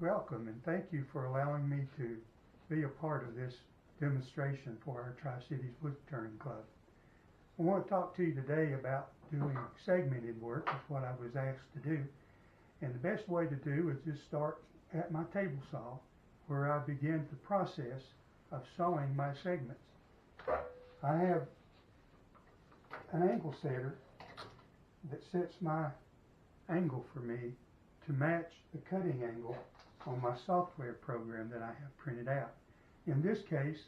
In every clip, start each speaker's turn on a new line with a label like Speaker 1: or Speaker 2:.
Speaker 1: welcome, and thank you for allowing me to be a part of this demonstration for our Tri-Cities Wood Turning Club. I want to talk to you today about doing segmented work. That's what I was asked to do. And the best way to do is just start at my table saw, where I begin the process of sawing my segments. I have an angle setter that sets my angle for me to match the cutting angle on my software program that I have printed out. In this case,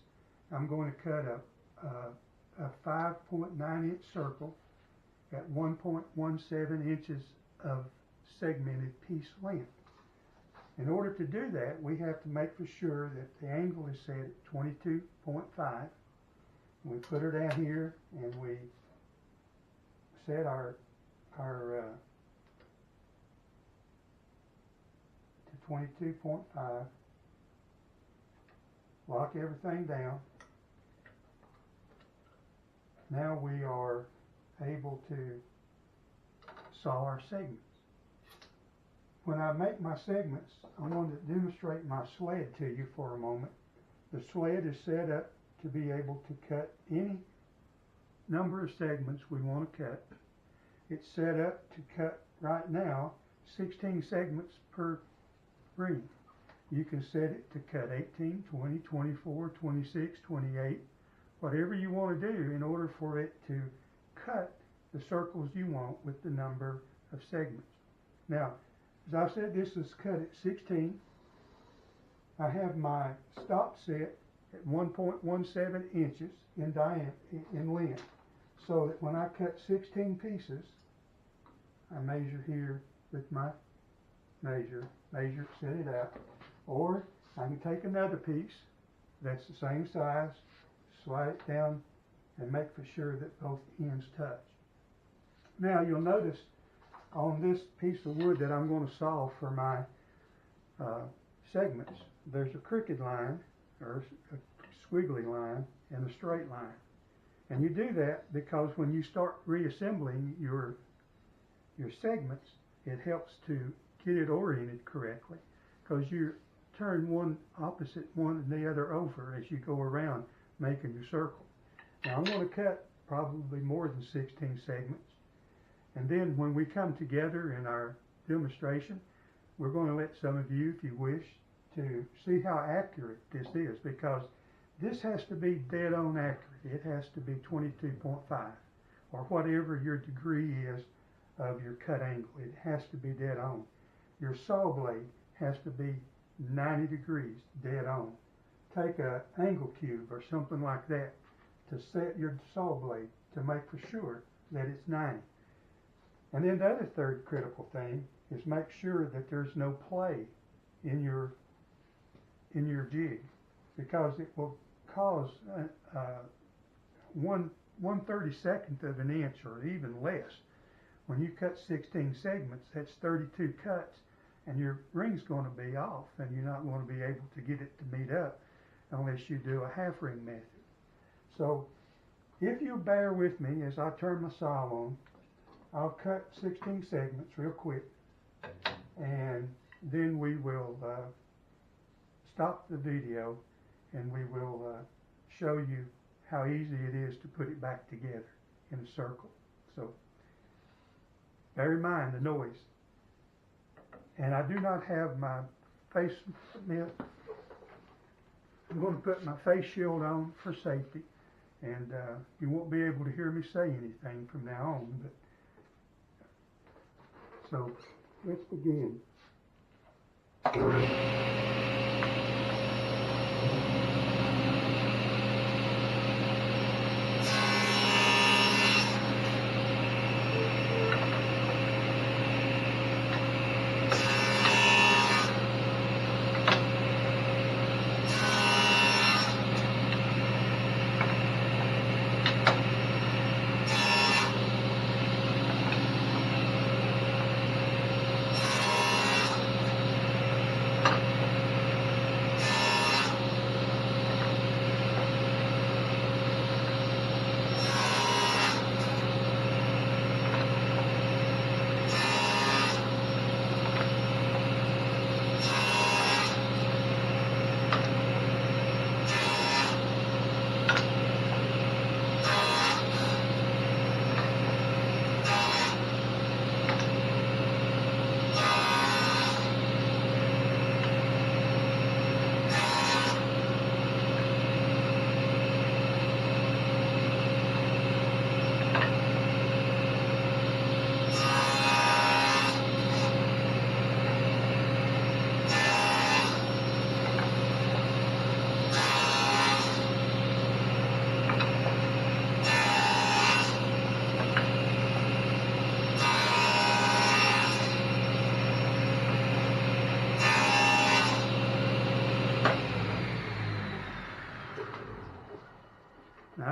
Speaker 1: I'm going to cut a 5.9 inch circle at 1.17 inches of segmented piece length. In order to do that, we have to make for sure that the angle is set at 22.5. We put her down here and we set our to 22.5. Lock everything down. Now we are able to saw our segments. When I make my segments, I want to demonstrate my sled to you for a moment. The sled is set up to be able to cut any number of segments we want to cut. It's set up to cut right now 16 segments per ring. You can set it to cut 18, 20, 24, 26, 28, whatever you want to do in order for it to cut the circles you want with the number of segments. Now, as I said, this is cut at 16. I have my stop set at 1.17 inches in length, so that when I cut 16 pieces, I measure here with my measure, set it out, or I can take another piece that's the same size, slide it down, and make for sure that both ends touch. Now you'll notice on this piece of wood that I'm going to saw for my segments, there's a crooked line, or a squiggly line, and a straight line. And you do that because when you start reassembling your segments, it helps to get it oriented correctly, because you turn one opposite one and the other over as you go around making your circle. Now I'm going to cut probably more than 16 segments, and then when we come together in our demonstration, we're going to let some of you, if you wish, to see how accurate this is, because this has to be dead on accurate. It has to be 22.5 or whatever your degree is of your cut angle. It has to be dead on. Your saw blade has to be 90 degrees dead on. Take an angle cube or something like that to set your saw blade to make for sure that it's 90. And then the other third critical thing is make sure that there's no play in your jig, because it will cause 1/32 of an inch or even less. When you cut 16 segments, that's 32 cuts, and your ring's going to be off, and you're not going to be able to get it to meet up unless you do a half ring method. So if you bear with me as I turn my saw on, I'll cut 16 segments real quick, and then we will stop the video and we will show you how easy it is to put it back together in a circle. So bear in mind the noise. And I do not have my face mitt. I'm going to put my face shield on for safety, and you won't be able to hear me say anything from now on. But so let's begin.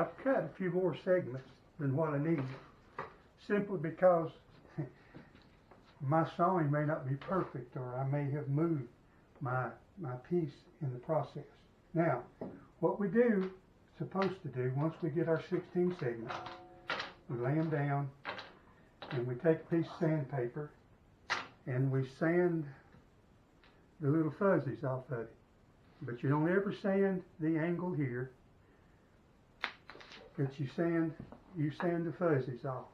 Speaker 1: I've cut a few more segments than what I needed, simply because my sawing may not be perfect, or I may have moved my piece in the process. Now, what we supposed to do, once we get our 16 segments, we lay them down, and we take a piece of sandpaper, and we sand the little fuzzies off of it. But you don't ever sand the angle here, but you sand the fuzzies off.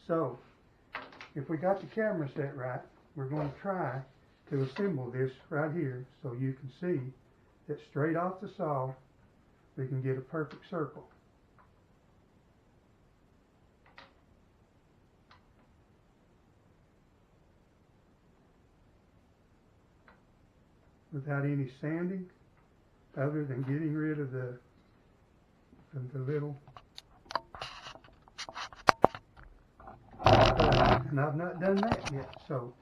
Speaker 1: So, if we got the camera set right, we're going to try to assemble this right here so you can see that straight off the saw we can get a perfect circle. Without any sanding, other than getting rid of the little and I've not done that yet, so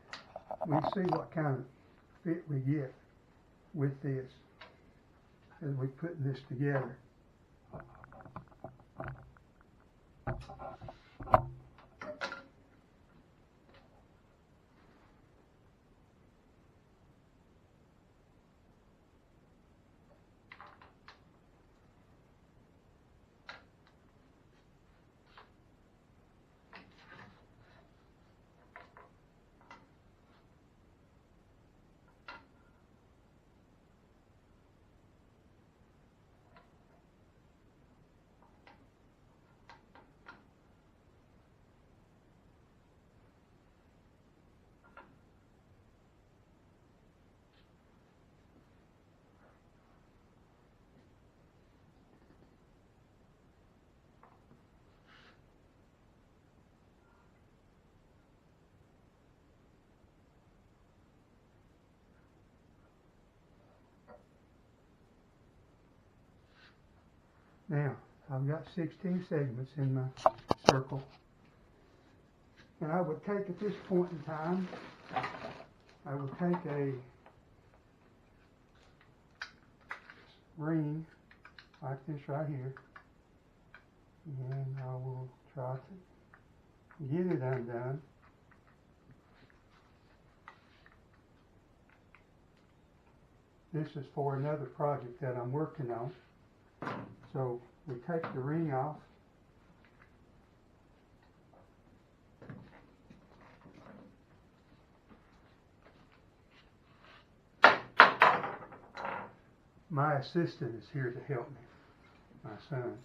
Speaker 1: we'll see what kind of fit we get with this as we put this together. Now, I've got 16 segments in my circle, and I would take at this point in time, I would take a ring like this right here, and I will try to get it undone. This is for another project that I'm working on. So we take the ring off, my assistant is here to help me, my son.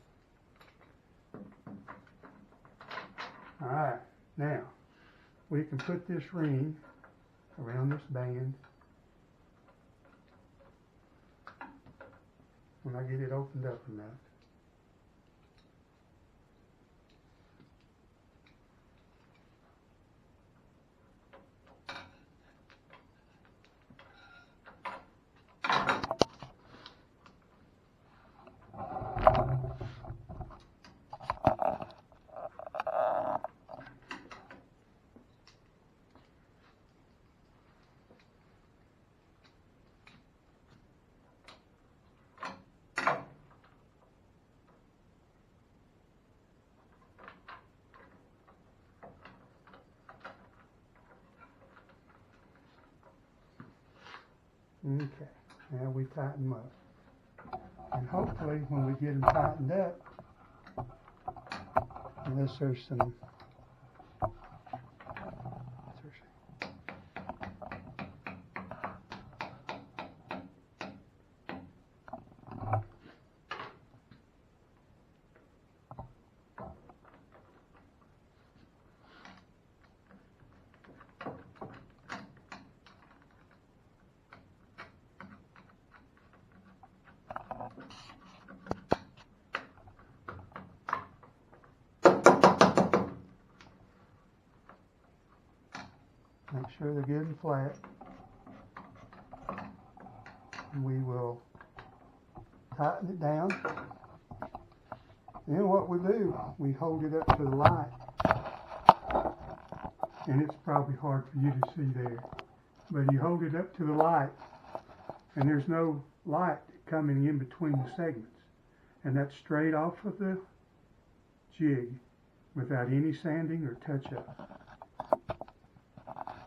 Speaker 1: Alright, now we can put this ring around this band when I get it opened up enough. Okay, now we tighten them up. And hopefully when we get them tightened up, unless there's some make sure they're good and flat. And we will tighten it down. Then what we do, we hold it up to the light. And it's probably hard for you to see there. But you hold it up to the light, and there's no light coming in between the segments. And that's straight off of the jig without any sanding or touch-up.